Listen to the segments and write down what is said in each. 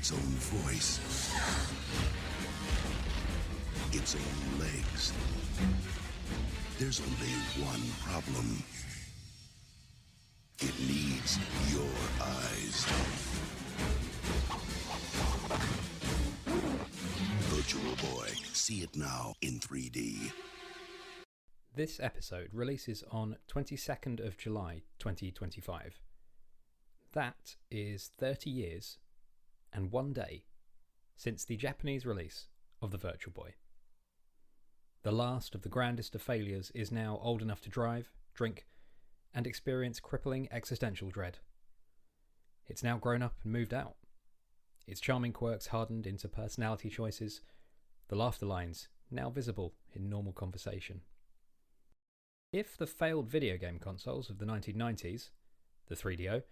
its own voice, its own legs. There's only one problem. It needs your eyes. Virtual Boy. See it now in 3D. This episode releases on 22nd of July 2025. That is 30 years and 1 day since the Japanese release of the Virtual Boy. The last of the grandest of failures is now old enough to drive, drink, and experience crippling existential dread. It's now grown up and moved out. Its charming quirks hardened into personality choices, the laughter lines now visible in normal conversation. If the failed video game consoles of the 1990s, the 3DO,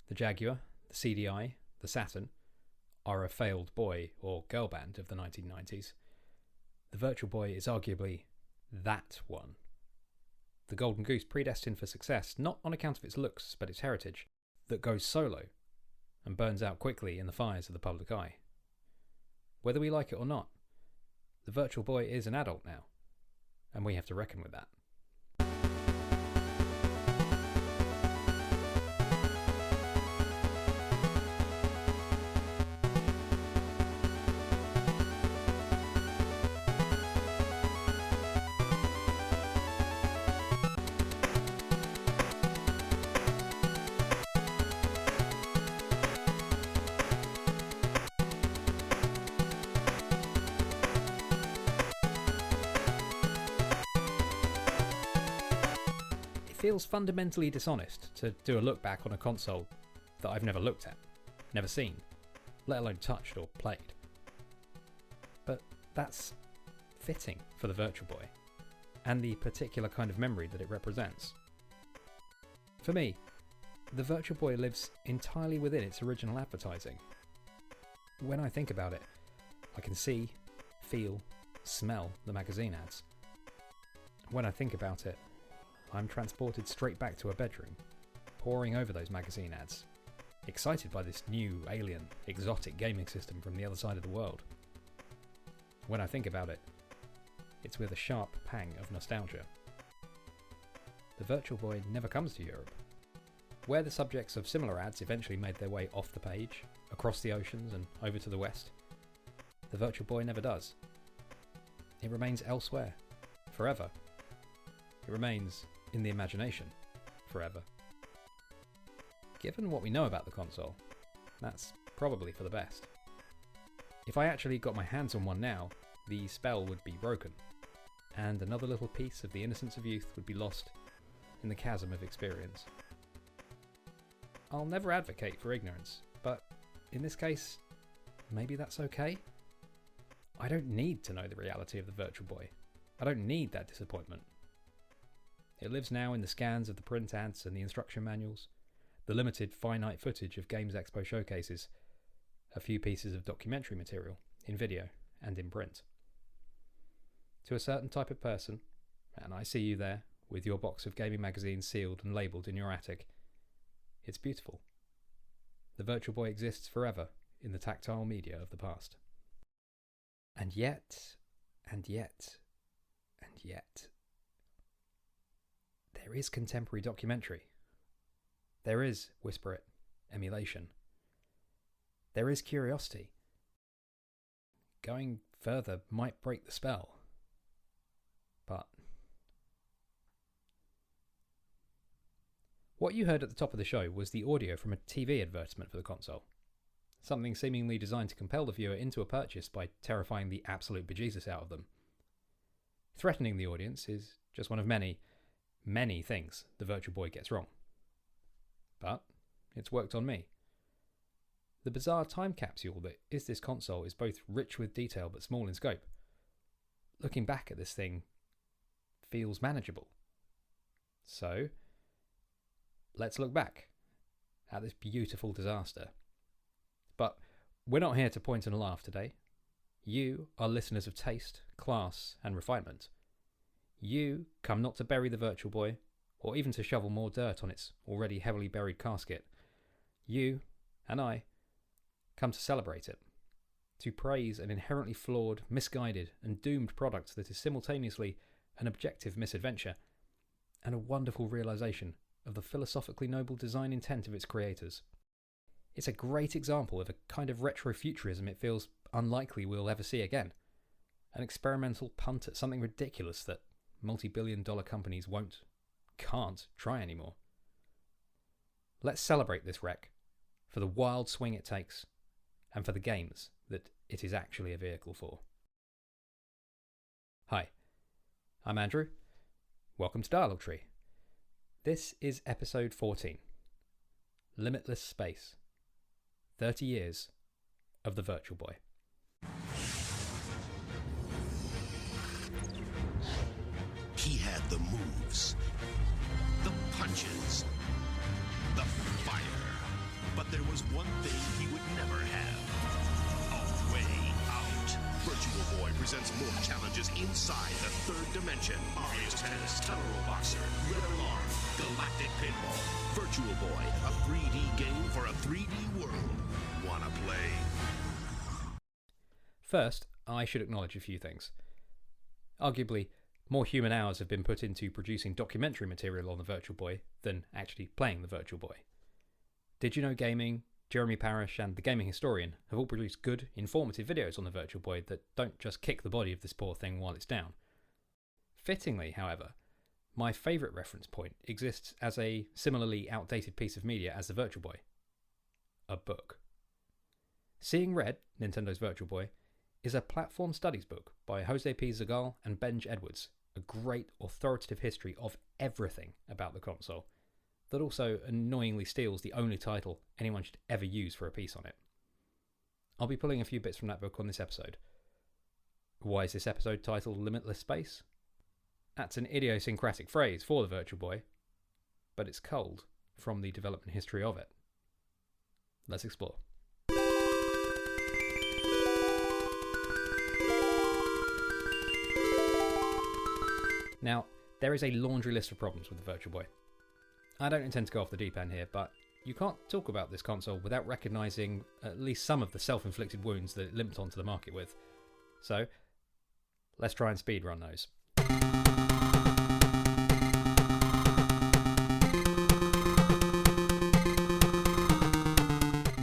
the Jaguar, the CDI, the Saturn, are a failed boy or girl band of the 1990s, the Virtual Boy is arguably that one. The golden goose predestined for success, not on account of its looks, but its heritage, that goes solo and burns out quickly in the fires of the public eye. Whether we like it or not, the Virtual Boy is an adult now, and we have to reckon with that. It feels fundamentally dishonest to do a look back on a console that I've never looked at, never seen, let alone touched or played. But that's fitting for the Virtual Boy, and the particular kind of memory that it represents. For me, the Virtual Boy lives entirely within its original advertising. When I think about it, I can see, feel, smell the magazine ads. When I think about it, I'm transported straight back to a bedroom, poring over those magazine ads, excited by this new, alien, exotic gaming system from the other side of the world. When I think about it, it's with a sharp pang of nostalgia. The Virtual Boy never comes to Europe. Where the subjects of similar ads eventually made their way off the page, across the oceans and over to the West, the Virtual Boy never does. It remains elsewhere, forever. It remains in the imagination, forever. Given what we know about the console, that's probably for the best. If I actually got my hands on one now, the spell would be broken, and another little piece of the innocence of youth would be lost in the chasm of experience. I'll never advocate for ignorance, but in this case, maybe that's okay? I don't need to know the reality of the Virtual Boy. I don't need that disappointment. It lives now in the scans of the print ads and the instruction manuals, the limited finite footage of Games Expo showcases, a few pieces of documentary material in video and in print. To a certain type of person, and I see you there with your box of gaming magazines sealed and labelled in your attic, it's beautiful. The Virtual Boy exists forever in the tactile media of the past. And yet, there is contemporary documentary. There is, whisper it, emulation. There is curiosity. Going further might break the spell. But what you heard at the top of the show was the audio from a TV advertisement for the console. Something seemingly designed to compel the viewer into a purchase by terrifying the absolute bejesus out of them. Threatening the audience is just one of many things the Virtual Boy gets wrong. But it's worked on me. The bizarre time capsule that is this console is both rich with detail but small in scope. Looking back at this thing feels manageable. So, let's look back at this beautiful disaster. But we're not here to point and laugh today. You are listeners of taste, class, and refinement. You come not to bury the Virtual Boy, or even to shovel more dirt on its already heavily buried casket. You, and I, come to celebrate it to praise an inherently flawed, misguided, and doomed product that is simultaneously an objective misadventure and a wonderful realization of the philosophically noble design intent of its creators. It's a great example of a kind of retrofuturism it feels unlikely we'll ever see again. An experimental punt at something ridiculous that multi-billion-dollar companies can't try anymore. Let's celebrate this wreck for the wild swing it takes and for the games that it is actually a vehicle for. Hi, I'm Andrew. Welcome to Dialogue Tree. This is episode 14, Limitless Space, 30 years of the Virtual Boy. He had the moves, the punches, the fire. But there was one thing he would never have. A way out. Virtual Boy presents more challenges inside the third dimension. Mario Tennis, Tunnel Boxer, Red Alarm, Galactic Pinball. Virtual Boy, a 3D game for a 3D world. Wanna play? First, I should acknowledge a few things. Arguably, more human hours have been put into producing documentary material on the Virtual Boy than actually playing the Virtual Boy. Did You Know Gaming, Jeremy Parish, and The Gaming Historian have all produced good, informative videos on the Virtual Boy that don't just kick the body of this poor thing while it's down. Fittingly, however, my favourite reference point exists as a similarly outdated piece of media as the Virtual Boy. A book. Seeing Red, Nintendo's Virtual Boy, is a platform studies book by Jose P. Zagal and Benj Edwards, a great authoritative history of everything about the console, that also annoyingly steals the only title anyone should ever use for a piece on it. I'll be pulling a few bits from that book on this episode. Why is this episode titled Limitless Space? That's an idiosyncratic phrase for the Virtual Boy, but it's culled from the development history of it. Let's explore. Now, there is a laundry list of problems with the Virtual Boy. I don't intend to go off the deep end here, but you can't talk about this console without recognising at least some of the self-inflicted wounds that it limped onto the market with. So, let's try and speedrun those.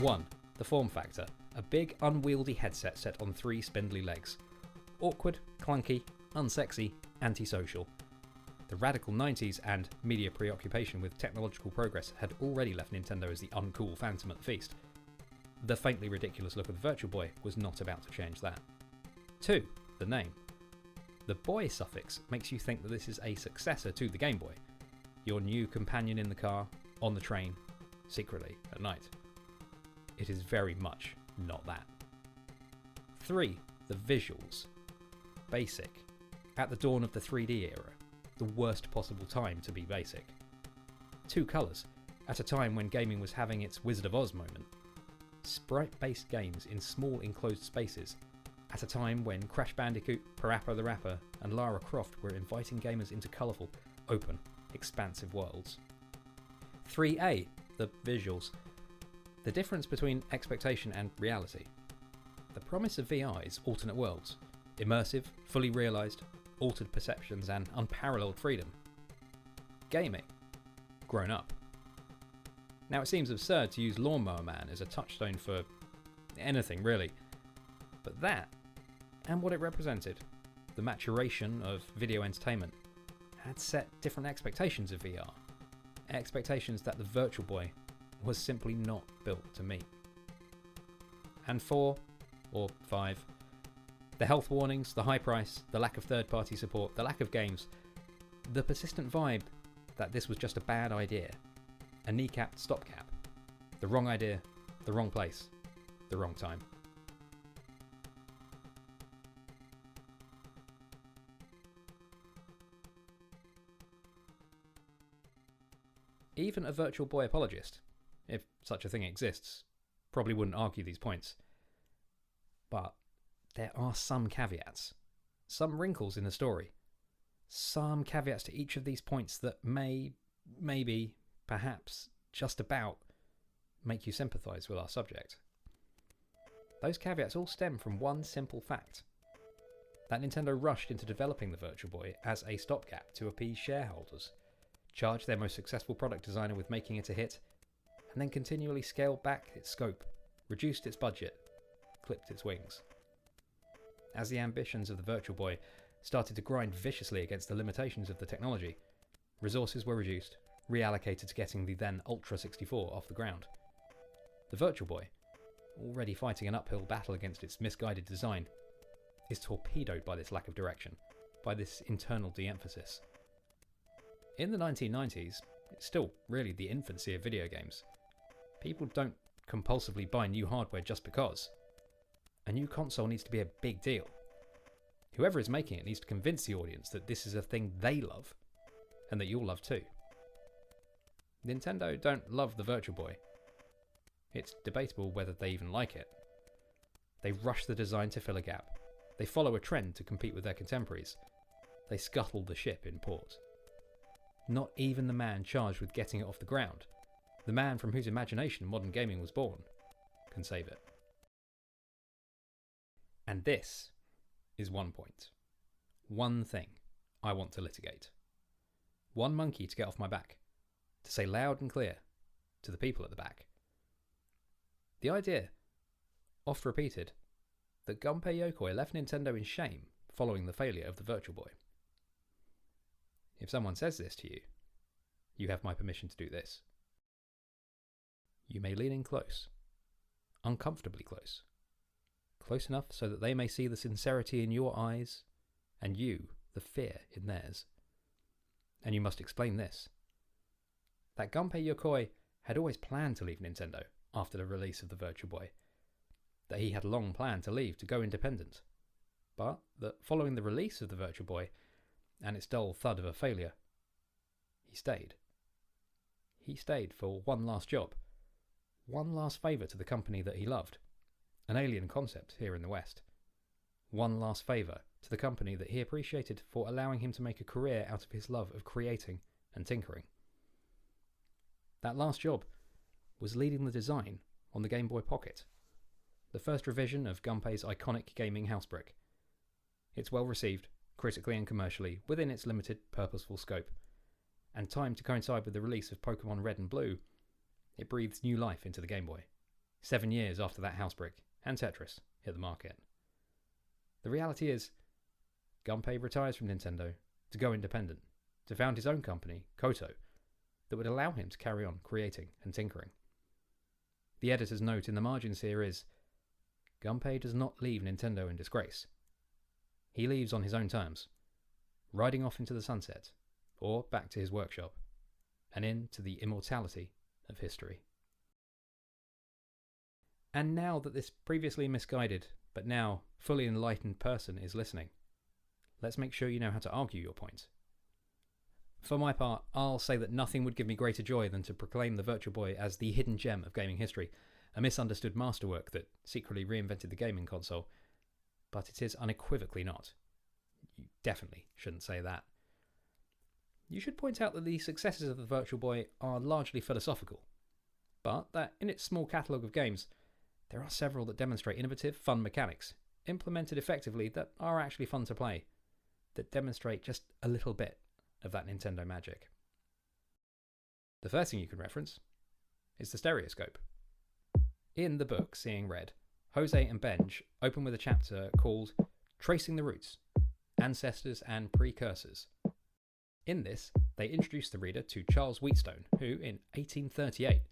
1. The form factor. A big, unwieldy headset set on 3 spindly legs. Awkward, clunky, unsexy, antisocial. The radical 90s and media preoccupation with technological progress had already left Nintendo as the uncool phantom at the feast. The faintly ridiculous look of the Virtual Boy was not about to change that. 2. The name. The boy suffix makes you think that this is a successor to the Game Boy, your new companion in the car, on the train, secretly at night. It is very much not that. 3. The visuals. Basic. At the dawn of the 3D era, the worst possible time to be basic. 2 colours, at a time when gaming was having its Wizard of Oz moment. Sprite-based games in small enclosed spaces, at a time when Crash Bandicoot, Parappa the Rapper, and Lara Croft were inviting gamers into colourful, open, expansive worlds. 3A, the visuals. The difference between expectation and reality. The promise of VR is alternate worlds, immersive, fully realised, altered perceptions and unparalleled freedom. Gaming. Grown up. Now it seems absurd to use Lawnmower Man as a touchstone for anything really, but that, and what it represented, the maturation of video entertainment, had set different expectations of VR. Expectations that the Virtual Boy was simply not built to meet. And 4, or 5, the health warnings, the high price, the lack of third-party support, the lack of games, the persistent vibe that this was just a bad idea, a kneecapped stopgap, the wrong idea, the wrong place, the wrong time. Even a Virtual Boy apologist, if such a thing exists, probably wouldn't argue these points. But there are some caveats, some wrinkles in the story, some caveats to each of these points that maybe, perhaps, just about make you sympathise with our subject. Those caveats all stem from one simple fact: that Nintendo rushed into developing the Virtual Boy as a stopgap to appease shareholders, charged their most successful product designer with making it a hit, and then continually scaled back its scope, reduced its budget, clipped its wings. As the ambitions of the Virtual Boy started to grind viciously against the limitations of the technology, resources were reduced, reallocated to getting the then Ultra 64 off the ground. The Virtual Boy, already fighting an uphill battle against its misguided design, is torpedoed by this lack of direction, by this internal de-emphasis. In the 1990s, it's still really the infancy of video games. People don't compulsively buy new hardware just because. A new console needs to be a big deal. Whoever is making it needs to convince the audience that this is a thing they love, and that you'll love too. Nintendo don't love the Virtual Boy. It's debatable whether they even like it. They rush the design to fill a gap. They follow a trend to compete with their contemporaries. They scuttle the ship in port. Not even the man charged with getting it off the ground, the man from whose imagination modern gaming was born, can save it. And this is one point. One thing I want to litigate. One monkey to get off my back. To say loud and clear to the people at the back. The idea, oft repeated, that Gunpei Yokoi left Nintendo in shame following the failure of the Virtual Boy. If someone says this to you, you have my permission to do this. You may lean in close, uncomfortably close, close enough so that they may see the sincerity in your eyes and you the fear in theirs. And you must explain this: that Gunpei Yokoi had always planned to leave Nintendo after the release of the Virtual Boy, that he had long planned to leave to go independent, but that following the release of the Virtual Boy and its dull thud of a failure, he stayed. He stayed for one last job, one last favour to the company that he loved, an alien concept here in the West, one last favour to the company that he appreciated for allowing him to make a career out of his love of creating and tinkering. That last job was leading the design on the Game Boy Pocket, the first revision of Gunpei's iconic gaming housebrick. It's well received, critically and commercially, within its limited, purposeful scope, and timed to coincide with the release of Pokemon Red and Blue, it breathes new life into the Game Boy, 7 years after that housebrick and Tetris hit the market. The reality is, Gunpei retires from Nintendo to go independent, to found his own company, Koto, that would allow him to carry on creating and tinkering. The editor's note in the margins here is, Gunpei does not leave Nintendo in disgrace. He leaves on his own terms, riding off into the sunset, or back to his workshop, and into the immortality of history. And now that this previously misguided, but now fully enlightened person is listening, let's make sure you know how to argue your point. For my part, I'll say that nothing would give me greater joy than to proclaim the Virtual Boy as the hidden gem of gaming history, a misunderstood masterwork that secretly reinvented the gaming console. But it is unequivocally not. You definitely shouldn't say that. You should point out that the successes of the Virtual Boy are largely philosophical, but that in its small catalogue of games, there are several that demonstrate innovative, fun mechanics, implemented effectively, that are actually fun to play, that demonstrate just a little bit of that Nintendo magic. The first thing you can reference is the stereoscope. In the book Seeing Red, Jose and Benj open with a chapter called Tracing the Roots, Ancestors and Precursors. In this, they introduce the reader to Charles Wheatstone, who, in 1838,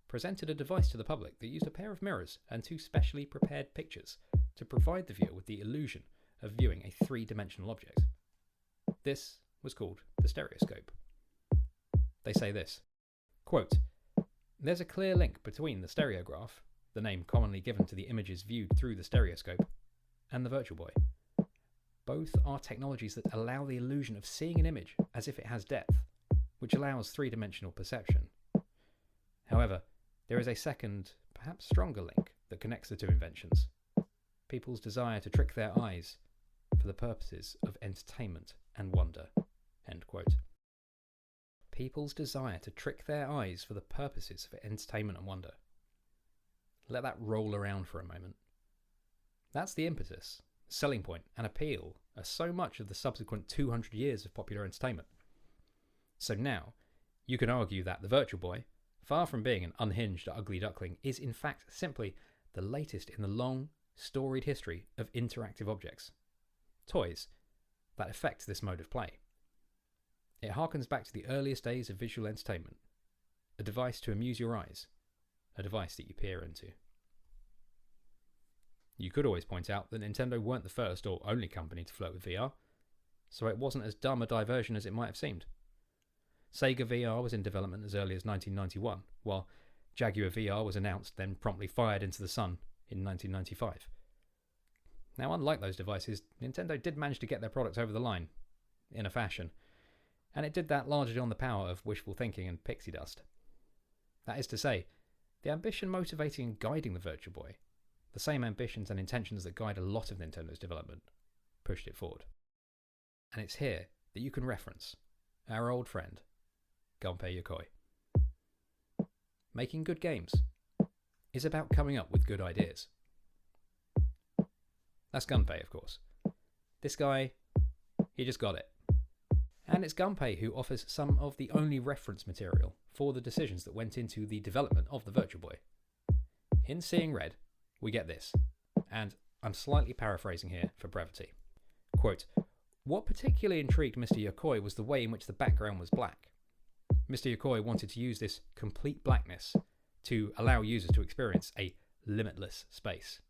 presented a device to the public that used a pair of mirrors and two specially prepared pictures to provide the viewer with the illusion of viewing a three-dimensional object. This was called the stereoscope. They say this, quote, "There's a clear link between the stereograph, the name commonly given to the images viewed through the stereoscope, and the Virtual Boy. Both are technologies that allow the illusion of seeing an image as if it has depth, which allows three-dimensional perception. However, there is a second, perhaps stronger link that connects the two inventions. People's desire to trick their eyes for the purposes of entertainment and wonder." End quote. People's desire to trick their eyes for the purposes of entertainment and wonder. Let that roll around for a moment. That's the impetus, selling point, and appeal of so much of the subsequent 200 years of popular entertainment. So now, you can argue that the Virtual Boy, far from being an unhinged or ugly duckling, is in fact simply the latest in the long, storied history of interactive objects. Toys that affect this mode of play. It harkens back to the earliest days of visual entertainment. A device to amuse your eyes. A device that you peer into. You could always point out that Nintendo weren't the first or only company to flirt with VR, so it wasn't as dumb a diversion as it might have seemed. Sega VR was in development as early as 1991, while Jaguar VR was announced, then promptly fired into the sun in 1995. Now, unlike those devices, Nintendo did manage to get their products over the line, in a fashion, and it did that largely on the power of wishful thinking and pixie dust. That is to say, the ambition motivating and guiding the Virtual Boy, the same ambitions and intentions that guide a lot of Nintendo's development, pushed it forward. And it's here that you can reference our old friend, Gunpei Yokoi. Making good games is about coming up with good ideas. That's Gunpei, of course. This guy, he just got it. And it's Gunpei who offers some of the only reference material for the decisions that went into the development of the Virtual Boy. In Seeing Red, we get this, and I'm slightly paraphrasing here for brevity. Quote, "What particularly intrigued Mr. Yokoi was the way in which the background was black. Mr. Yokoi wanted to use this complete blackness to allow users to experience a limitless space.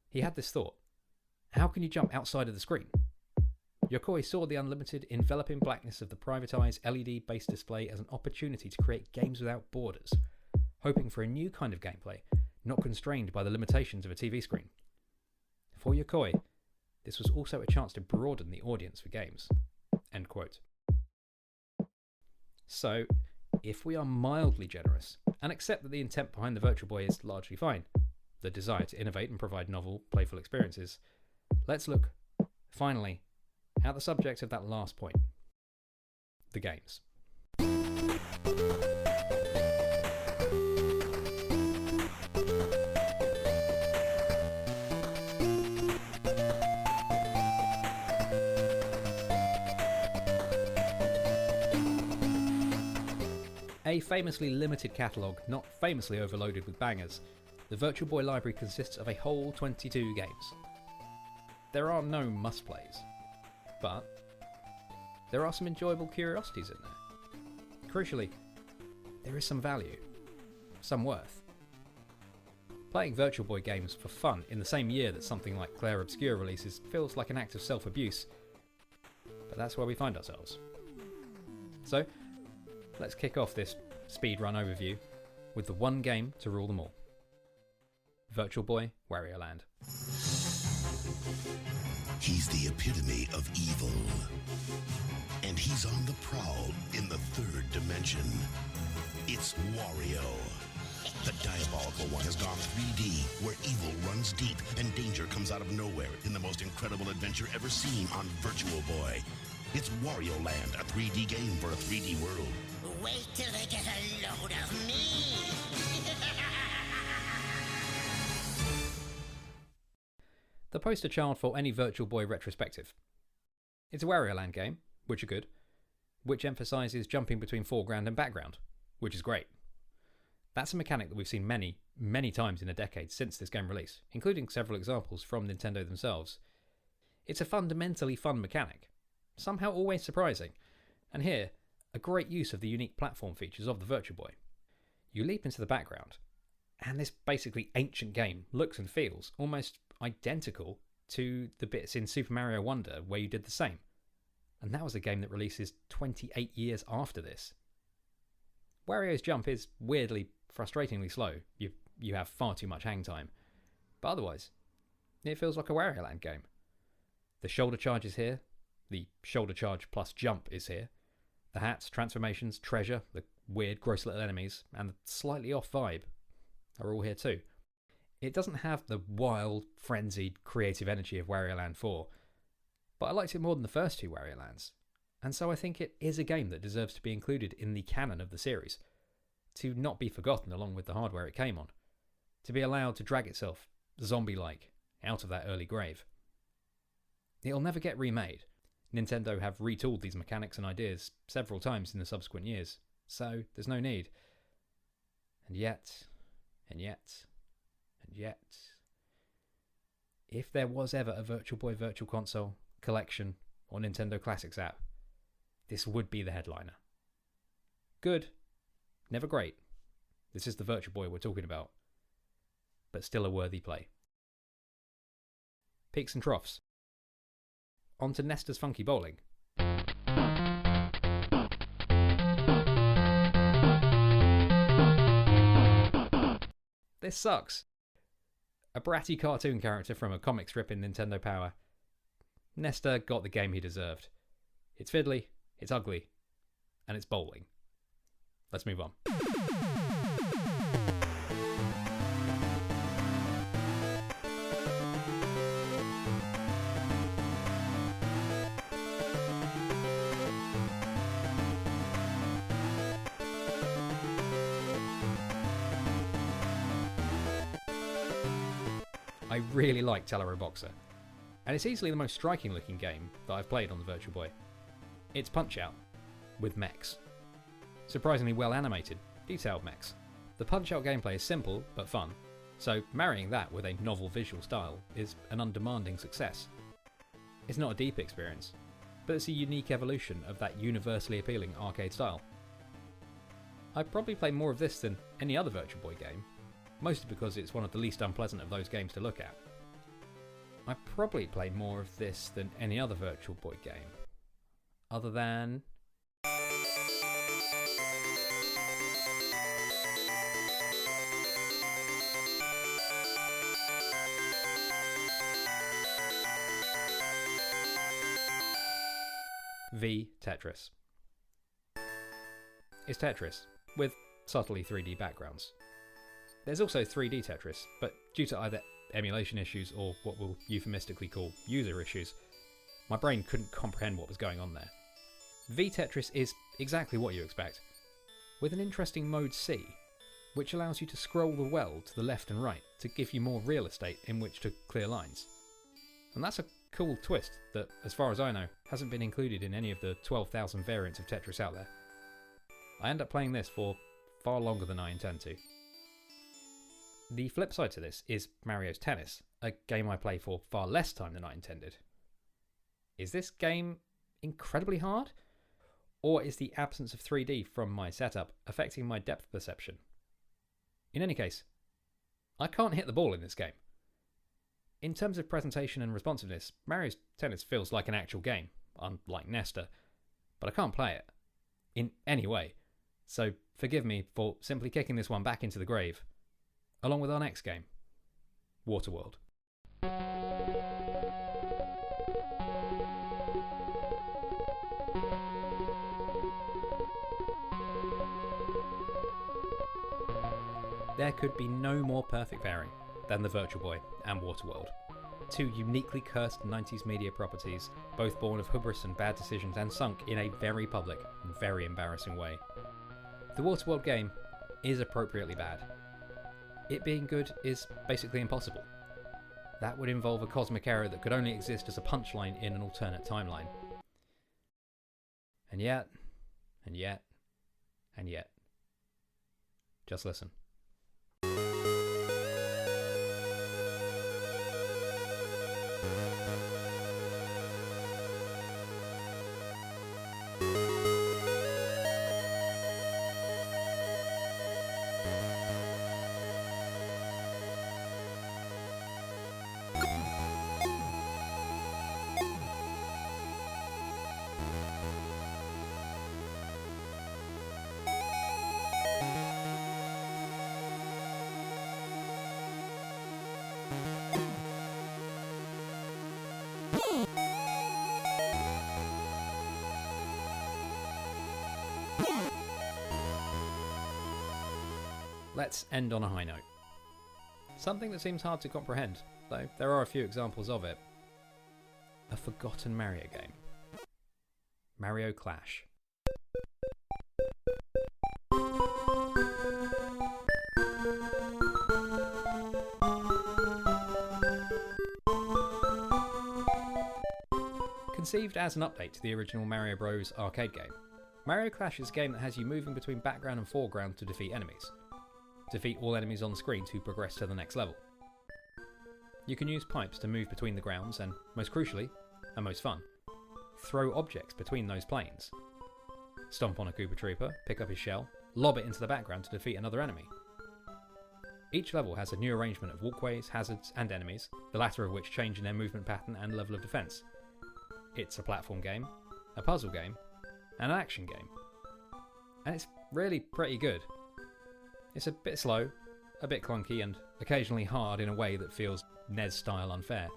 He had this thought: how can you jump outside of the screen? Yokoi saw the unlimited, enveloping blackness of the privatized LED-based display as an opportunity to create games without borders, hoping for a new kind of gameplay, not constrained by the limitations of a TV screen. For Yokoi, this was also a chance to broaden the audience for games." End quote. So, if we are mildly generous and accept that the intent behind the Virtual Boy is largely fine, the desire to innovate and provide novel, playful experiences, let's look, finally, at the subject of that last point: the games. A famously limited catalogue, not famously overloaded with bangers, the Virtual Boy library consists of a whole 22 games. There are no must-plays, but there are some enjoyable curiosities in there. Crucially, there is some value, some worth. Playing Virtual Boy games for fun in the same year that something like Claire Obscure releases feels like an act of self-abuse, but that's where we find ourselves. So, let's kick off this speedrun overview with the one game to rule them all: Virtual Boy Wario Land. He's the epitome of evil. And he's on the prowl in the third dimension. It's Wario. The diabolical one has gone 3D, where evil runs deep and danger comes out of nowhere in the most incredible adventure ever seen on Virtual Boy. It's Wario Land, a 3D game for a 3D world. Wait till they get a load of me! The poster child for any Virtual Boy retrospective. It's a Wario Land game, which are good, which emphasises jumping between foreground and background, which is great. That's a mechanic that we've seen many, many times in a decade since this game release, including several examples from Nintendo themselves. It's a fundamentally fun mechanic, somehow always surprising, and here, a great use of the unique platform features of the Virtual Boy. You leap into the background, and this basically ancient game looks and feels almost identical to the bits in Super Mario Wonder where you did the same. And that was a game that releases 28 years after this. Wario's jump is weirdly, frustratingly slow. You have far too much hang time. But otherwise, it feels like a Wario Land game. The shoulder charge is here. The shoulder charge plus jump is here. The hats, transformations, treasure, the weird, gross little enemies, and the slightly off vibe are all here too. It doesn't have the wild, frenzied, creative energy of Wario Land 4, but I liked it more than the first two Wario Lands, and so I think it is a game that deserves to be included in the canon of the series, to not be forgotten along with the hardware it came on, to be allowed to drag itself zombie-like, out of that early grave. It'll never get remade. Nintendo have retooled these mechanics and ideas several times in the subsequent years, so there's no need. And yet, if there was ever a Virtual Boy Virtual Console collection or Nintendo Classics app, this would be the headliner. Good, never great. This is the Virtual Boy we're talking about, but still a worthy play. Peaks and troughs. On to Nestor's Funky Bowling. This sucks. A bratty cartoon character from a comic strip in Nintendo Power. Nestor got the game he deserved. It's fiddly, it's ugly, and it's bowling. Let's move on. I really like Telero Boxer, and it's easily the most striking looking game that I've played on the Virtual Boy. It's Punch-Out, with mechs. Surprisingly well animated, detailed mechs. The Punch-Out gameplay is simple but fun, so marrying that with a novel visual style is an undemanding success. It's not a deep experience, but it's a unique evolution of that universally appealing arcade style. I'd probably play more of this than any other Virtual Boy game, mostly because it's one of the least unpleasant of those games to look at. I probably play more of this than any other Virtual Boy game, other than... V Tetris. It's Tetris, with subtly 3D backgrounds. There's also 3D Tetris, but due to either emulation issues or what we'll euphemistically call user issues, my brain couldn't comprehend what was going on there. V Tetris is exactly what you expect, with an interesting mode C, which allows you to scroll the well to the left and right to give you more real estate in which to clear lines. And that's a cool twist that, as far as I know, hasn't been included in any of the 12,000 variants of Tetris out there. I end up playing this for far longer than I intend to. The flip side to this is Mario's Tennis, a game I play for far less time than I intended. Is this game incredibly hard? Or is the absence of 3D from my setup affecting my depth perception? In any case, I can't hit the ball in this game. In terms of presentation and responsiveness, Mario's Tennis feels like an actual game, unlike Nestor, but I can't play it in any way, so forgive me for simply kicking this one back into the grave, along with our next game, Waterworld. There could be no more perfect pairing than the Virtual Boy and Waterworld. Two uniquely cursed 90s media properties, both born of hubris and bad decisions and sunk in a very public and very embarrassing way. The Waterworld game is appropriately bad. It being good is basically impossible. That would involve a cosmic error that could only exist as a punchline in an alternate timeline. And yet, just listen. Let's end on a high note. Something that seems hard to comprehend, though there are a few examples of it. A forgotten Mario game. Mario Clash. Conceived as an update to the original Mario Bros. Arcade game, Mario Clash is a game that has you moving between background and foreground to defeat enemies. Defeat all enemies on the screen to progress to the next level. You can use pipes to move between the grounds and, most crucially, and most fun, throw objects between those planes. Stomp on a Koopa Trooper, pick up his shell, lob it into the background to defeat another enemy. Each level has a new arrangement of walkways, hazards and enemies, the latter of which change in their movement pattern and level of defence. It's a platform game, a puzzle game, and an action game. And it's really pretty good. It's a bit slow, a bit clunky, and occasionally hard in a way that feels NES style unfair.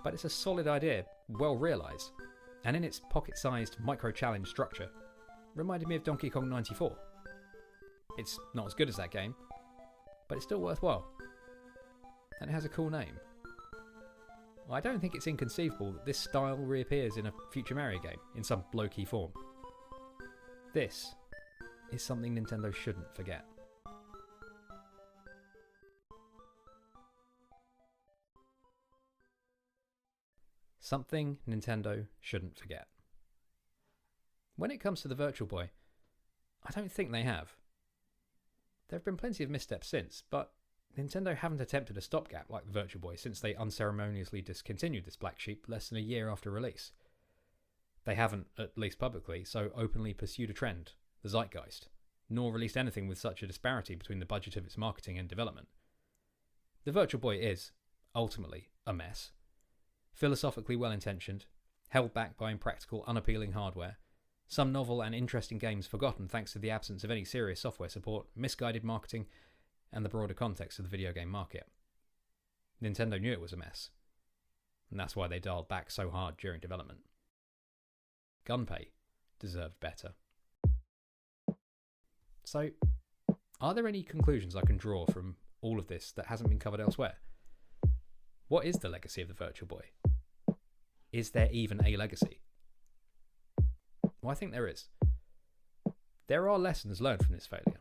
But it's a solid idea, well realised, and in its pocket-sized micro-challenge structure, reminded me of Donkey Kong 94. It's not as good as that game, but it's still worthwhile. And it has a cool name. I don't think it's inconceivable that this style reappears in a future Mario game in some low-key form. This is something Nintendo shouldn't forget. Something Nintendo shouldn't forget. When it comes to the Virtual Boy, I don't think they have. There have been plenty of missteps since, but Nintendo haven't attempted a stopgap like the Virtual Boy since they unceremoniously discontinued this black sheep less than a year after release. They haven't, at least publicly, so openly pursued a trend, the zeitgeist, nor released anything with such a disparity between the budget of its marketing and development. The Virtual Boy is, ultimately, a mess. Philosophically well-intentioned, held back by impractical, unappealing hardware, some novel and interesting games forgotten thanks to the absence of any serious software support, misguided marketing, and the broader context of the video game market. Nintendo knew it was a mess, and that's why they dialed back so hard during development. Gunpei deserved better. So, are there any conclusions I can draw from all of this that hasn't been covered elsewhere? What is the legacy of the Virtual Boy? Is there even a legacy? Well, I think there is. There are lessons learned from this failure.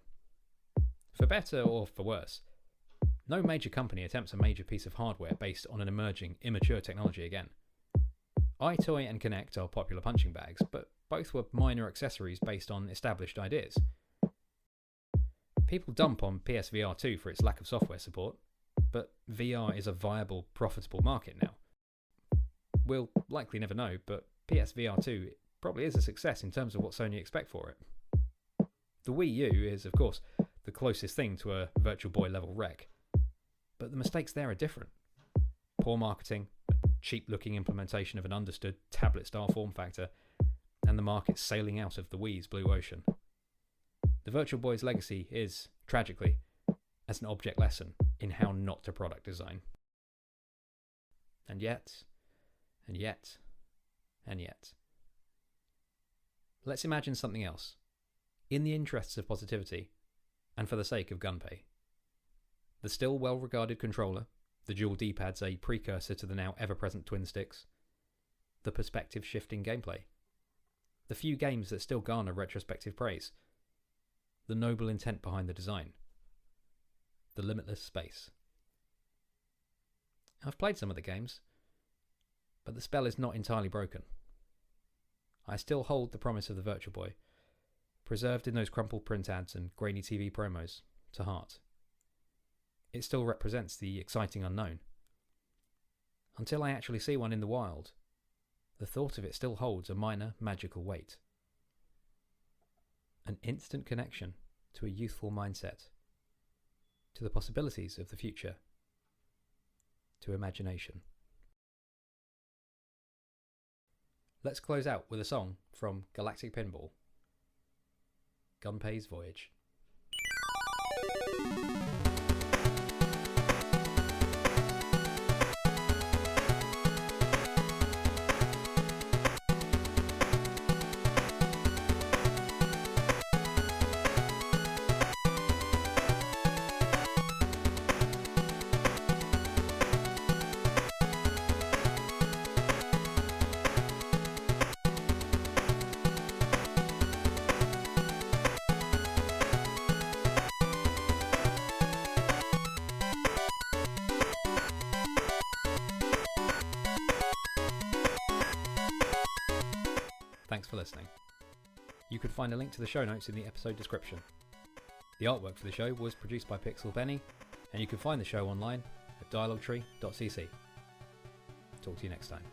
For better or for worse, no major company attempts a major piece of hardware based on an emerging, immature technology again. iToy and Kinect are popular punching bags, but both were minor accessories based on established ideas. People dump on PSVR 2 for its lack of software support, but VR is a viable, profitable market now. We'll likely never know, but PSVR 2 probably is a success in terms of what Sony expect for it. The Wii U is, of course, the closest thing to a Virtual Boy level wreck, but the mistakes there are different. Poor marketing, cheap-looking implementation of an understood tablet-style form factor, and the market sailing out of the Wii's blue ocean. The Virtual Boy's legacy is, tragically, as an object lesson in how not to product design. And yet, and yet, and yet. Let's imagine something else. In the interests of positivity, and for the sake of Gunpei. The still well-regarded controller, the dual D-pads a precursor to the now ever-present twin sticks, the perspective-shifting gameplay, the few games that still garner retrospective praise, the noble intent behind the design, the limitless space. I've played some of the games, but the spell is not entirely broken. I still hold the promise of the Virtual Boy, preserved in those crumpled print ads and grainy TV promos, to heart. It still represents the exciting unknown. Until I actually see one in the wild, the thought of it still holds a minor magical weight. An instant connection to a youthful mindset, to the possibilities of the future, to imagination. Let's close out with a song from Galactic Pinball, Gunpei's Voyage. Thanks for listening. You can find a link to the show notes in the episode description. The artwork for the show was produced by Pixel Benny, and you can find the show online at dialoguetree.cc. Talk to you next time.